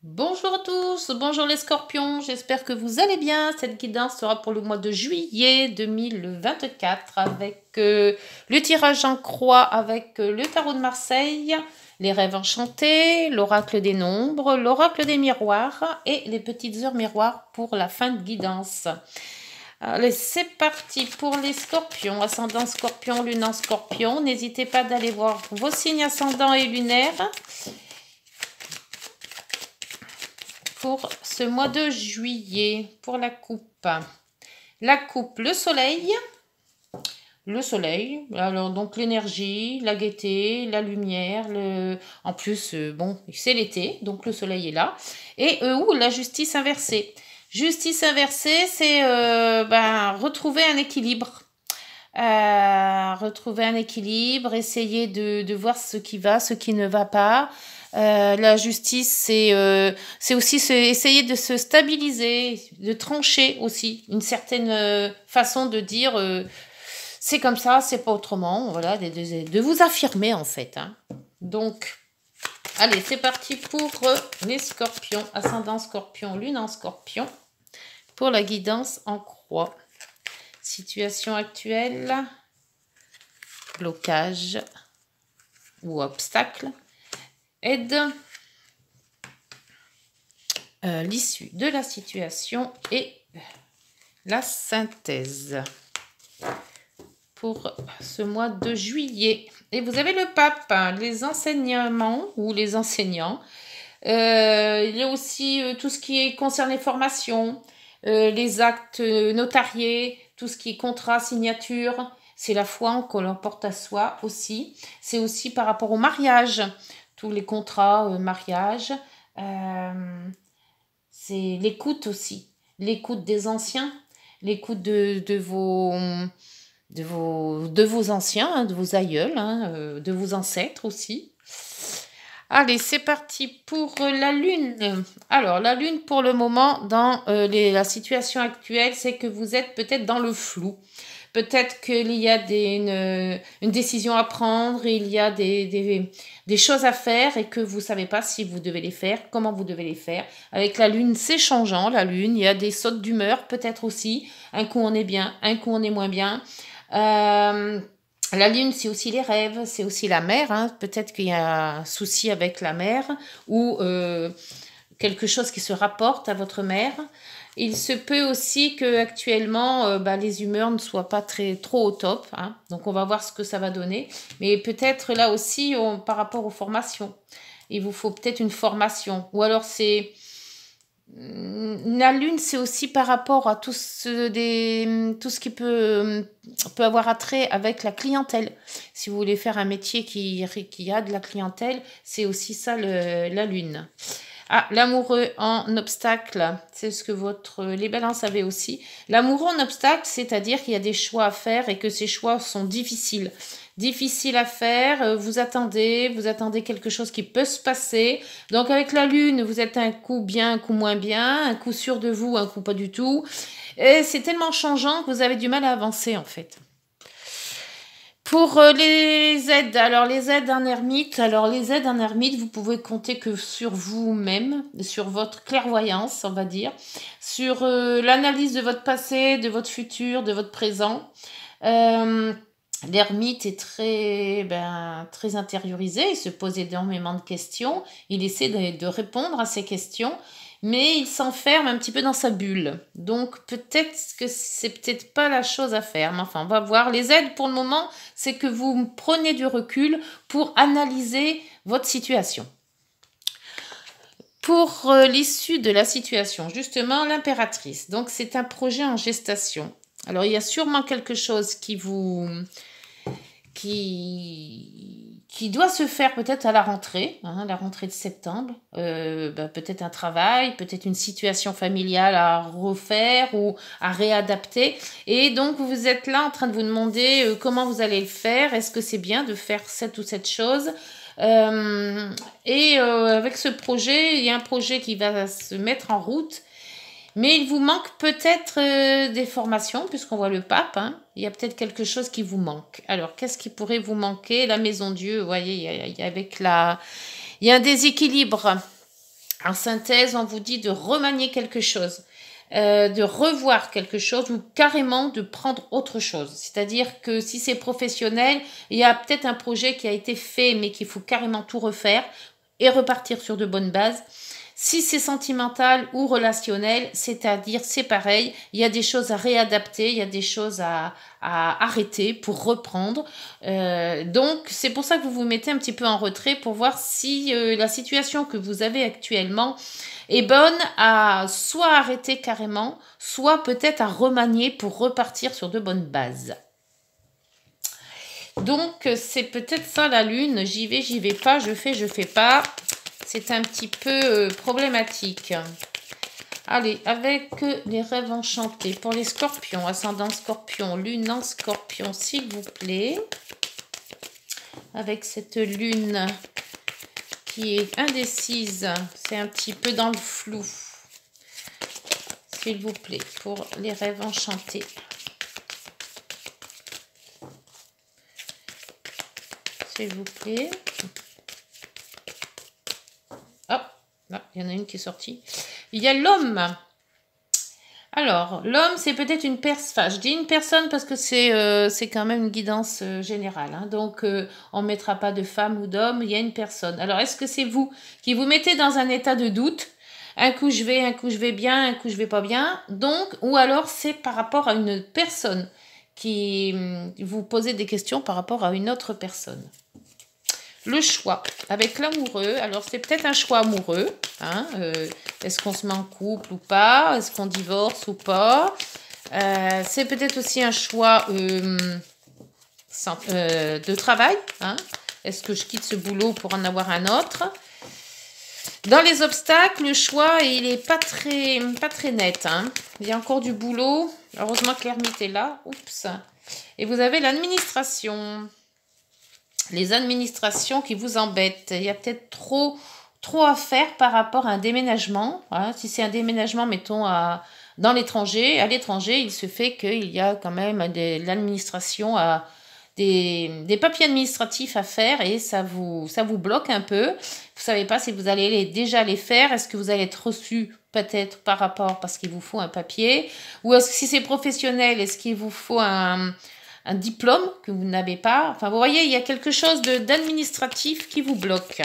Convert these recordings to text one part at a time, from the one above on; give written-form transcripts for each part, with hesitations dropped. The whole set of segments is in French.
Bonjour à tous, bonjour les scorpions, j'espère que vous allez bien. Cette guidance sera pour le mois de juillet 2024 avec le tirage en croix avec le tarot de Marseille, les rêves enchantés, l'oracle des nombres, l'oracle des miroirs et les petites heures miroirs pour la fin de guidance. Allez, c'est parti pour les scorpions, ascendant scorpion, lune en scorpion. N'hésitez pas d'aller voir vos signes ascendants et lunaires pour ce mois de juillet, pour la coupe. La coupe, le soleil, alors donc l'énergie, la gaieté, la lumière, en plus, bon, c'est l'été, donc le soleil est là. Et la justice inversée. Justice inversée, c'est retrouver un équilibre. Retrouver un équilibre, essayer de voir ce qui va, ce qui ne va pas. La justice, c'est aussi essayer de se stabiliser, de trancher aussi, une certaine façon de dire c'est comme ça, c'est pas autrement, voilà, de vous affirmer en fait. Hein. Donc, allez, c'est parti pour les scorpions, ascendant scorpion, lune en scorpion, pour la guidance en croix. Situation actuelle, blocage ou obstacle, aide, l'issue de la situation et la synthèse pour ce mois de juillet. Et vous avez le pape, hein, les enseignements ou les enseignants. Il y a aussi tout ce qui concerne les formations, les actes notariés, tout ce qui est contrat, signature. C'est la foi qu'on l'emporte à soi aussi. C'est aussi par rapport au mariage, tous les contrats, mariage. C'est l'écoute aussi. L'écoute des anciens, l'écoute de vos anciens, hein, de vos aïeuls, hein, de vos ancêtres aussi. Allez, c'est parti pour la lune. Alors, la lune, pour le moment, dans la situation actuelle, c'est que vous êtes peut-être dans le flou. Peut-être qu'il y a une décision à prendre, il y a des choses à faire et que vous ne savez pas si vous devez les faire, comment vous devez les faire. Avec la lune, c'est changeant, la lune, il y a des sautes d'humeur peut-être aussi. Un coup, on est bien, un coup, on est moins bien. La lune, c'est aussi les rêves, c'est aussi la mer. Hein. Peut-être qu'il y a un souci avec la mer ou quelque chose qui se rapporte à votre mère. Il se peut aussi que actuellement les humeurs ne soient pas trop au top. Hein. Donc on va voir ce que ça va donner. Mais peut-être là aussi par rapport aux formations. Il vous faut peut-être une formation. Ou alors c'est... La lune, c'est aussi par rapport à tout ce qui peut avoir attrait avec la clientèle. Si vous voulez faire un métier qui a de la clientèle, c'est aussi ça la lune. Ah, l'amoureux en obstacle, c'est ce que les balances avaient aussi. L'amoureux en obstacle, c'est-à-dire qu'il y a des choix à faire et que ces choix sont difficiles. Difficiles à faire, vous attendez quelque chose qui peut se passer. Donc avec la lune, vous êtes un coup bien, un coup moins bien, un coup sûr de vous, un coup pas du tout. Et c'est tellement changeant que vous avez du mal à avancer en fait. Pour les aides, les aides en ermite, vous pouvez compter que sur vous-même, sur votre clairvoyance, on va dire, sur l'analyse de votre passé, de votre futur, de votre présent. L'ermite est très intériorisé, il se pose énormément de questions, il essaie de répondre à ces questions, mais il s'enferme un petit peu dans sa bulle. Donc peut-être que c'est peut-être pas la chose à faire, mais enfin on va voir. Les aides pour le moment, c'est que vous prenez du recul pour analyser votre situation. Pour l'issue de la situation, justement, l'impératrice. Donc c'est un projet en gestation. Alors il y a sûrement quelque chose qui doit se faire peut-être à la rentrée de septembre, peut-être un travail, peut-être une situation familiale à refaire ou à réadapter. Et donc, vous êtes là en train de vous demander comment vous allez le faire. Est-ce que c'est bien de faire cette ou cette chose avec ce projet, il y a un projet qui va se mettre en route. Mais il vous manque peut-être des formations, puisqu'on voit le pape. Hein. Il y a peut-être quelque chose qui vous manque. Alors, qu'est-ce qui pourrait vous manquer? La maison Dieu, vous voyez, il y a un déséquilibre. En synthèse, on vous dit de remanier quelque chose, de revoir quelque chose ou carrément de prendre autre chose. C'est-à-dire que si c'est professionnel, il y a peut-être un projet qui a été fait mais qu'il faut carrément tout refaire et repartir sur de bonnes bases. Si c'est sentimental ou relationnel, c'est-à-dire c'est pareil, il y a des choses à réadapter, il y a des choses à arrêter pour reprendre. Donc c'est pour ça que vous vous mettez un petit peu en retrait pour voir si la situation que vous avez actuellement est bonne à soit arrêter carrément, soit peut-être à remanier pour repartir sur de bonnes bases. Donc c'est peut-être ça la lune, j'y vais pas, je fais pas. C'est un petit peu problématique. Allez, avec les rêves enchantés. Pour les scorpions, ascendant scorpion, lune en scorpion, s'il vous plaît. Avec cette lune qui est indécise. C'est un petit peu dans le flou. S'il vous plaît, pour les rêves enchantés. S'il vous plaît. Là, il y en a une qui est sortie. Il y a l'homme. Alors, l'homme, c'est peut-être une personne. Enfin, je dis une personne parce que c'est quand même une guidance générale. Hein. Donc, on ne mettra pas de femme ou d'homme, il y a une personne. Alors, est-ce que c'est vous qui vous mettez dans un état de doute? Un coup je vais bien, un coup je vais pas bien. Donc, ou alors c'est par rapport à une personne qui vous posez des questions par rapport à une autre personne. Le choix avec l'amoureux. Alors, c'est peut-être un choix amoureux. Hein, est-ce qu'on se met en couple ou pas? Est-ce qu'on divorce ou pas? C'est peut-être aussi un choix de travail. Hein. Est-ce que je quitte ce boulot pour en avoir un autre? Dans les obstacles, le choix, il n'est pas très net. Hein. Il y a encore du boulot. Heureusement que l'ermite est là. Oups. Et vous avez l'administration. Les administrations qui vous embêtent. Il y a peut-être trop à faire par rapport à un déménagement. Hein. Si c'est un déménagement, mettons, dans l'étranger, à l'étranger, il se fait qu'il y a quand même l'administration, des papiers administratifs à faire et ça vous bloque un peu. Vous ne savez pas si vous allez déjà les faire. Est-ce que vous allez être reçu peut-être par rapport parce qu'il vous faut un papier? Ou est-ce que si c'est professionnel, est-ce qu'il vous faut un diplôme que vous n'avez pas? Enfin, vous voyez, il y a quelque chose d'administratif qui vous bloque.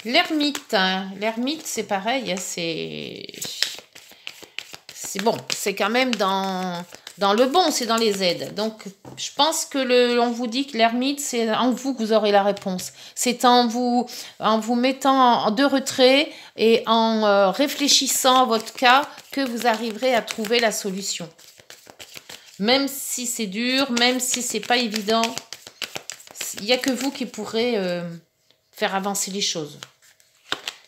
L'ermite. L'ermite, c'est pareil. C'est bon. C'est quand même dans le bon, c'est dans les aides. Donc, je pense que on vous dit que l'ermite, c'est en vous que vous aurez la réponse. C'est en vous mettant de retrait et en réfléchissant à votre cas que vous arriverez à trouver la solution. Même si c'est dur, même si c'est pas évident, il n'y a que vous qui pourrez faire avancer les choses.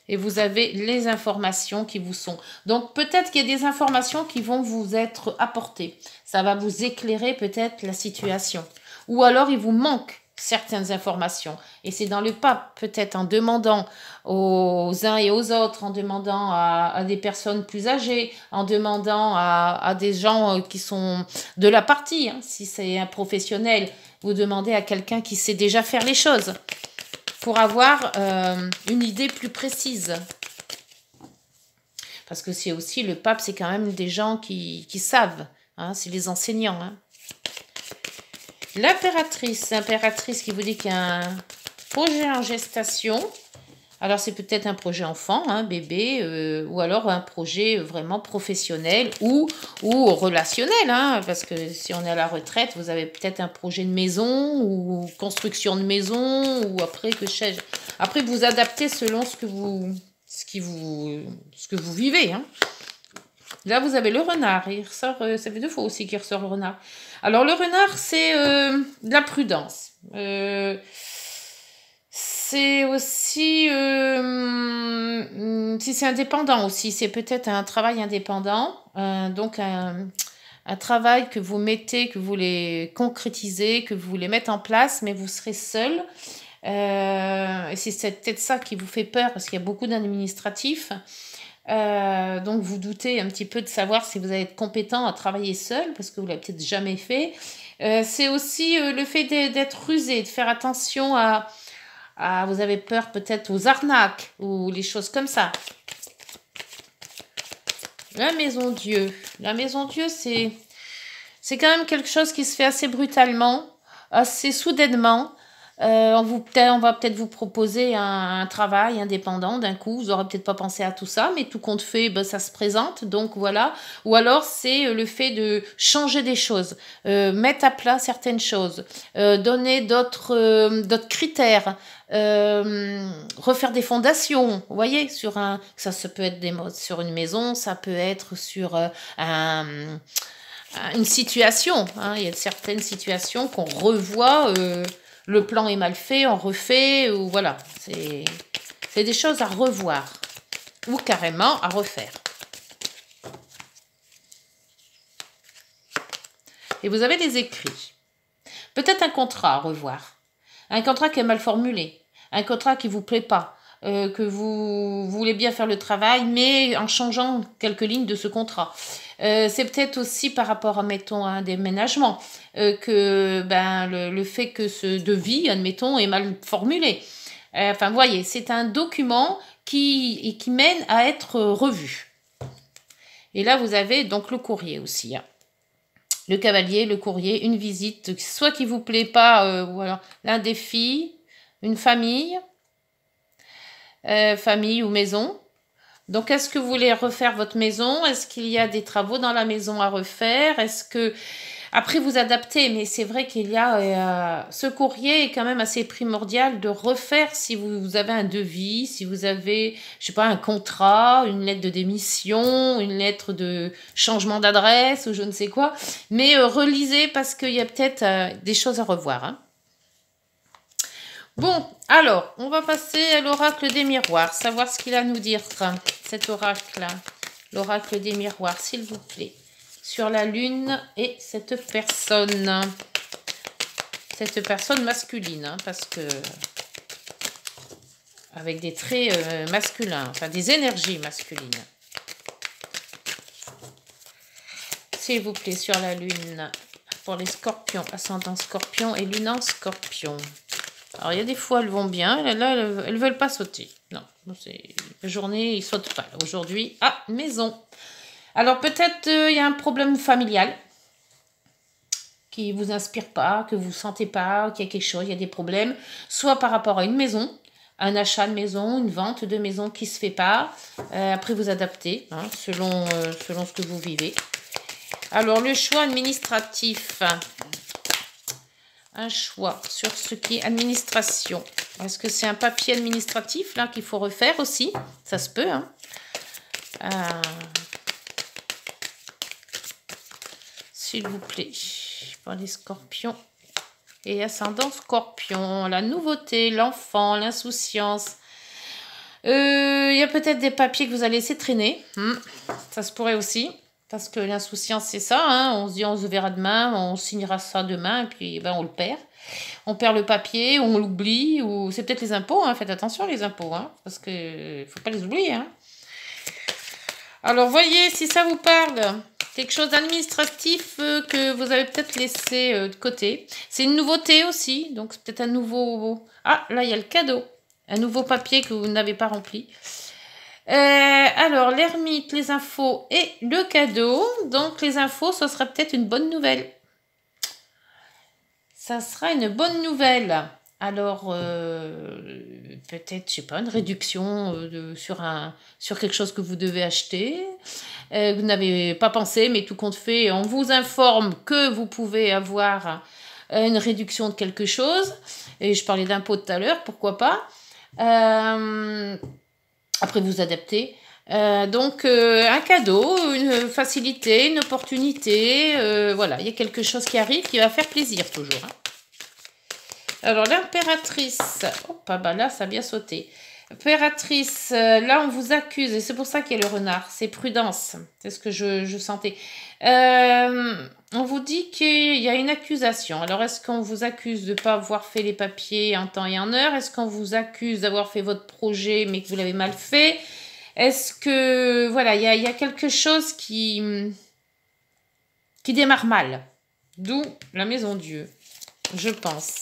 Et vous avez les informations qui vous sont. Donc peut-être qu'il y a des informations qui vont vous être apportées. Ça va vous éclairer peut-être la situation. Ou alors il vous manque certaines informations. Et c'est dans le pape, peut-être en demandant aux uns et aux autres, en demandant à des personnes plus âgées, en demandant à des gens qui sont de la partie. Hein. Si c'est un professionnel, vous demandez à quelqu'un qui sait déjà faire les choses pour avoir une idée plus précise. Parce que c'est aussi, le pape, c'est quand même des gens qui savent. Hein, c'est les enseignants. Hein. L'impératrice qui vous dit qu'il y a un projet en gestation. Alors, c'est peut-être un projet enfant, hein, bébé, ou alors un projet vraiment professionnel ou relationnel. Hein, parce que si on est à la retraite, vous avez peut-être un projet de maison ou construction de maison ou après, que sais-je. Après, vous adaptez selon ce que vous vivez. Hein. Là, vous avez le renard. Il ressort, ça fait 2 fois aussi qu'il ressort le renard. Alors, le renard, c'est de la prudence. C'est aussi, si c'est indépendant aussi, c'est peut-être un travail indépendant. Donc, un travail que vous mettez, que vous voulez concrétiser, que vous voulez mettre en place, mais vous serez seul. Et c'est peut-être ça qui vous fait peur, parce qu'il y a beaucoup d'administratifs. Donc vous doutez un petit peu de savoir si vous allez être compétent à travailler seul parce que vous l'avez peut-être jamais fait. C'est aussi le fait d'être rusé, de faire attention à vous avez peur peut-être aux arnaques ou les choses comme ça. La maison Dieu. La maison Dieu, c'est quand même quelque chose qui se fait assez brutalement, assez soudainement. On va peut-être vous proposer un travail indépendant d'un coup. Vous n'aurez peut-être pas pensé à tout ça, mais tout compte fait, ben, ça se présente. Donc voilà. Ou alors c'est le fait de changer des choses, mettre à plat certaines choses, donner d'autres critères, refaire des fondations. Vous voyez, ça peut être sur une maison, ça peut être sur une situation. Hein. Il y a certaines situations qu'on revoit. Le plan est mal fait, on refait, ou voilà. C'est des choses à revoir. Ou carrément à refaire. Et vous avez des écrits. Peut-être un contrat à revoir. Un contrat qui est mal formulé. Un contrat qui ne vous plaît pas. Que vous voulez bien faire le travail, mais en changeant quelques lignes de ce contrat. C'est peut-être aussi par rapport, admettons, à un déménagement, que le fait que ce devis, admettons, est mal formulé. Enfin, vous voyez, c'est un document qui mène à être revu. Et là, vous avez donc le courrier aussi. Hein. Le cavalier, le courrier, une visite, soit qui ne vous plaît pas, ou alors l'un des filles, une famille, famille ou maison. Donc, est-ce que vous voulez refaire votre maison? Est-ce qu'il y a des travaux dans la maison à refaire? Est-ce que... Après, vous adaptez, mais c'est vrai qu'il y a... ce courrier est quand même assez primordial de refaire si vous avez un devis, si vous avez, je sais pas, un contrat, une lettre de démission, une lettre de changement d'adresse ou je ne sais quoi. Mais relisez parce qu'il y a peut-être des choses à revoir. Hein. Bon, alors, on va passer à l'oracle des miroirs, savoir ce qu'il a à nous dire, cet oracle-là. L'oracle des miroirs, s'il vous plaît. Sur la lune et cette personne. Cette personne masculine, hein, parce que... Avec des traits masculins, enfin des énergies masculines. S'il vous plaît, sur la lune, pour les scorpions, ascendant scorpion et lune en scorpion. Alors, il y a des fois, elles vont bien. Là, elles ne veulent pas sauter. Non, la journée, ils ne sautent pas. Aujourd'hui, maison. Alors, peut-être il y a un problème familial qui ne vous inspire pas, que vous ne sentez pas, qu'il y a quelque chose, il y a des problèmes. Soit par rapport à une maison, un achat de maison, une vente de maison qui ne se fait pas. Après, vous adaptez hein, selon ce que vous vivez. Alors, le choix administratif... Un choix sur ce qui est administration. Est-ce que c'est un papier administratif là qu'il faut refaire aussi? Ça se peut. Hein. S'il vous plaît. Pour les scorpions et ascendant scorpion. La nouveauté, l'enfant, l'insouciance. Il y a peut-être des papiers que vous allez laisser traîner. Ça se pourrait aussi. Parce que l'insouciance, c'est ça. Hein. On se dit, on se verra demain, on signera ça demain, et puis on le perd. On perd le papier, on l'oublie, ou c'est peut-être les impôts. Hein. Faites attention les impôts, hein, parce qu'il ne faut pas les oublier. Hein. Alors, voyez, si ça vous parle, quelque chose d'administratif que vous avez peut-être laissé de côté. C'est une nouveauté aussi, donc c'est peut-être un nouveau... Ah, là, il y a le cadeau. Un nouveau papier que vous n'avez pas rempli. Alors, l'ermite, les infos et le cadeau. Donc, les infos, ce sera peut-être une bonne nouvelle. Ça sera une bonne nouvelle. Alors, peut-être, je sais pas, une réduction sur quelque chose que vous devez acheter. Vous n'avez pas pensé, mais tout compte fait, on vous informe que vous pouvez avoir une réduction de quelque chose. Et je parlais d'impôt tout à l'heure, pourquoi pas. Après, vous adaptez. Donc, un cadeau, une facilité, une opportunité. Voilà, il y a quelque chose qui arrive qui va faire plaisir toujours. Hein. Alors, l'impératrice. Hop, là, ça a bien sauté. Impératrice, là, on vous accuse. Et c'est pour ça qu'il y a le renard. C'est prudence. C'est ce que je sentais. On vous dit qu'il y a une accusation. Alors, est-ce qu'on vous accuse de ne pas avoir fait les papiers en temps et en heure? Est-ce qu'on vous accuse d'avoir fait votre projet mais que vous l'avez mal fait? Est-ce que... Voilà, il y a quelque chose qui démarre mal. D'où la maison Dieu, je pense.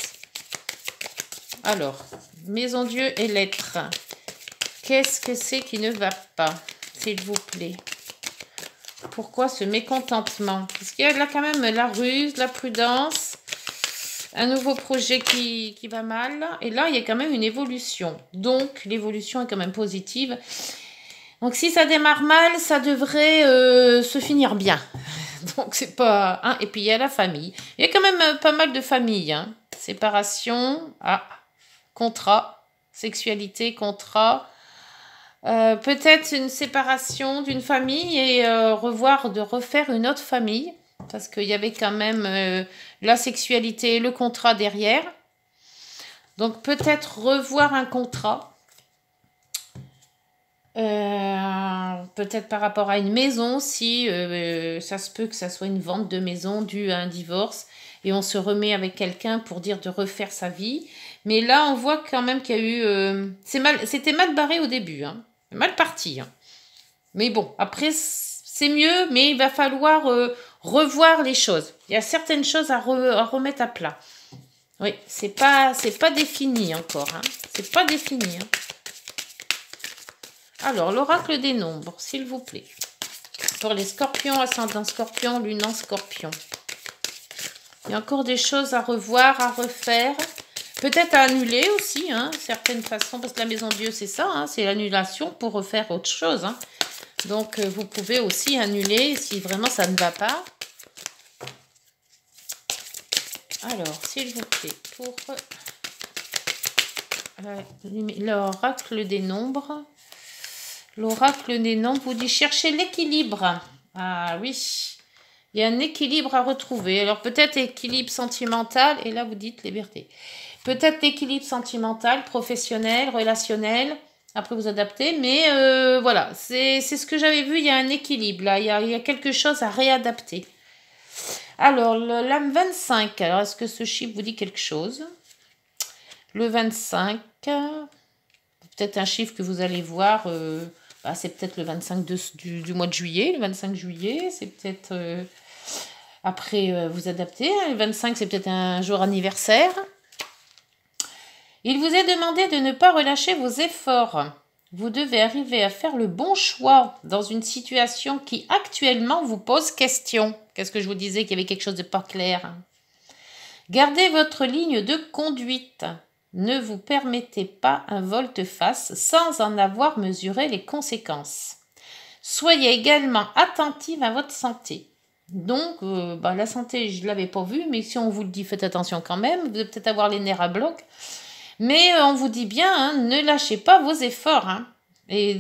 Alors, Maison Dieu et lettres. Qu'est-ce que c'est qui ne va pas, s'il vous plaît? Pourquoi ce mécontentement? Parce qu'il y a là quand même la ruse, la prudence, un nouveau projet qui va mal. Et là, il y a quand même une évolution. Donc, l'évolution est quand même positive. Donc, si ça démarre mal, ça devrait se finir bien. Donc, c'est pas... Hein. Et puis, il y a la famille. Il y a quand même pas mal de familles. Hein. Séparation, contrat, sexualité, contrat. Peut-être une séparation d'une famille et refaire une autre famille. Parce qu'il y avait quand même la sexualité, le contrat derrière. Donc, peut-être revoir un contrat. Peut-être par rapport à une maison, si ça se peut que ça soit une vente de maison due à un divorce et on se remet avec quelqu'un pour dire de refaire sa vie. Mais là, on voit quand même qu'il y a eu... c'était mal barré au début, hein. Mal parti. Hein. Mais bon, après, c'est mieux, mais il va falloir revoir les choses. Il y a certaines choses à remettre à plat. Oui, c'est pas défini encore. Hein. C'est pas défini. Hein. Alors, l'oracle des nombres, s'il vous plaît. Pour les scorpions, ascendant scorpion, lune en scorpion. Il y a encore des choses à revoir, à refaire. Peut-être à annuler aussi, hein, certaines façons. Parce que la maison Dieu, c'est ça, hein, c'est l'annulation pour refaire autre chose. Hein. Donc, vous pouvez aussi annuler si vraiment ça ne va pas. Alors, s'il vous plaît, pour l'oracle des nombres... L'oracle des nombres vous dit chercher l'équilibre. Ah oui, il y a un équilibre à retrouver. Alors peut-être équilibre sentimental, et là vous dites liberté. Peut-être équilibre sentimental, professionnel, relationnel. Après vous adaptez, mais voilà, c'est ce que j'avais vu, il y a un équilibre là, il y a quelque chose à réadapter. Alors, l'âme 25, alors est-ce que ce chiffre vous dit quelque chose? Le 25, peut-être un chiffre que vous allez voir... c'est peut-être le 25 du mois de juillet, le 25 juillet, c'est peut-être après vous adaptez. Le 25, c'est peut-être un jour anniversaire. Il vous est demandé de ne pas relâcher vos efforts. Vous devez arriver à faire le bon choix dans une situation qui actuellement vous pose question. Qu'est-ce que je vous disais qu'il y avait quelque chose de pas clair? Gardez votre ligne de conduite. Ne vous permettez pas un volte-face sans en avoir mesuré les conséquences. Soyez également attentive à votre santé. Donc, la santé, je ne l'avais pas vue, mais si on vous le dit, faites attention quand même. Vous allez peut-être avoir les nerfs à bloc. Mais on vous dit bien, hein, ne lâchez pas vos efforts. Hein. Et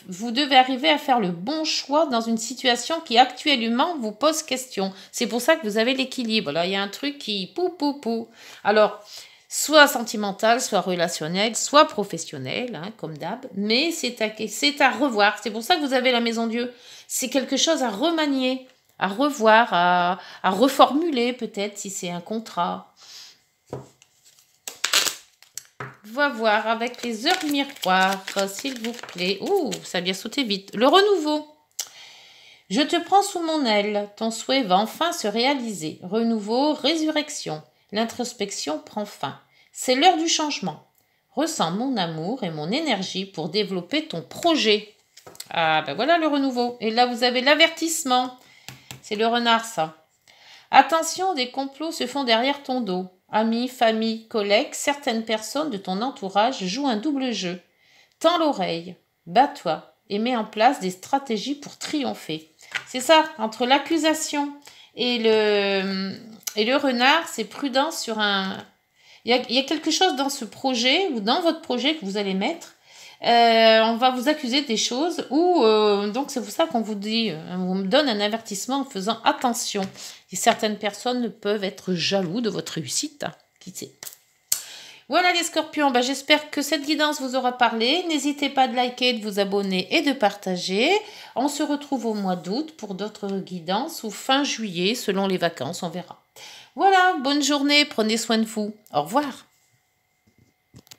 vous devez arriver à faire le bon choix dans une situation qui actuellement vous pose question. C'est pour ça que vous avez l'équilibre. Là, il y a un truc qui pou. Alors... soit sentimental, soit relationnel, soit professionnel, hein, comme d'hab. Mais c'est à revoir. C'est pour ça que vous avez la maison Dieu. C'est quelque chose à remanier, à revoir, à reformuler peut-être si c'est un contrat. On va voir avec les heures miroirs, s'il vous plaît. Ouh, ça a bien sauté vite. Le renouveau. Je te prends sous mon aile. Ton souhait va enfin se réaliser. Renouveau, résurrection. L'introspection prend fin. C'est l'heure du changement. Ressens mon amour et mon énergie pour développer ton projet. Ah ben voilà le renouveau. Et là vous avez l'avertissement. C'est le renard ça. Attention, des complots se font derrière ton dos. Amis, famille, collègues, certaines personnes de ton entourage jouent un double jeu. Tends l'oreille, bats-toi et mets en place des stratégies pour triompher. C'est ça, entre l'accusation et le renard, c'est prudence sur un... Il y a quelque chose dans ce projet ou dans votre projet que vous allez mettre. On va vous accuser des choses ou donc c'est pour ça qu'on vous dit, on vous donne un avertissement en faisant attention. Et certaines personnes peuvent être jaloux de votre réussite. Qui sait? Voilà les scorpions, j'espère que cette guidance vous aura parlé. N'hésitez pas de liker, de vous abonner et de partager. On se retrouve au mois d'août pour d'autres guidances ou fin juillet selon les vacances, on verra. Voilà, bonne journée, prenez soin de vous. Au revoir.